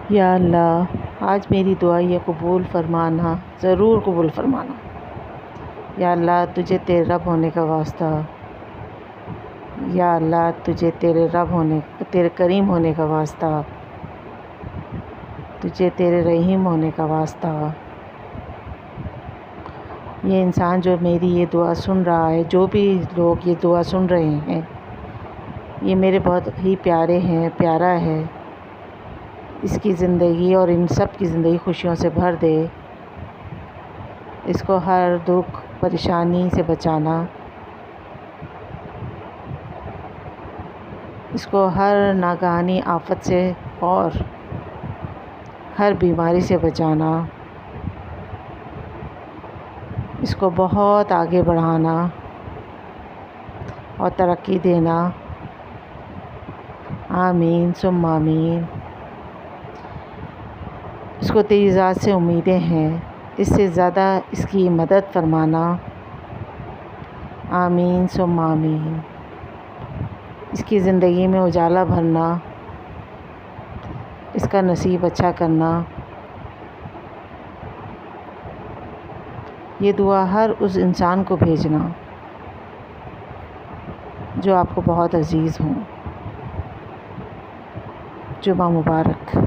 یا اللہ آج میری دعا یہ قبول فرمانا، ضرور قبول فرمانا۔ یا اللہ تجھے تیرے رب ہونے کا واسطہ، یا اللہ تجھے تیرے تیرے کریم ہونے کا واسطہ، تجھے تیرے رحیم ہونے کا واسطہ۔ یہ انسان جو میری یہ دعا سن رہا ہے، جو بھی لوگ یہ دعا سن رہے ہیں، یہ میرے بہت ہی پیارے ہیں، پیارا ہے۔ اس کی زندگی اور ان سب کی زندگی خوشیوں سے بھر دے، اس کو ہر دکھ پریشانی سے بچانا، اس کو ہر ناگہانی آفت سے اور ہر بیماری سے بچانا، اس کو بہت آگے بڑھانا اور ترقی دینا۔ آمین ثم آمین۔ اس کو تیری ذات سے امیدیں ہیں، اس سے زیادہ اس کی مدد فرمانا۔ آمین ثم آمین۔ اس کی زندگی میں اجالا بھرنا، اس کا نصیب اچھا کرنا۔ یہ دعا ہر اس انسان کو بھیجنا جو آپ کو بہت عزیز ہوں۔ جمعہ مبارک۔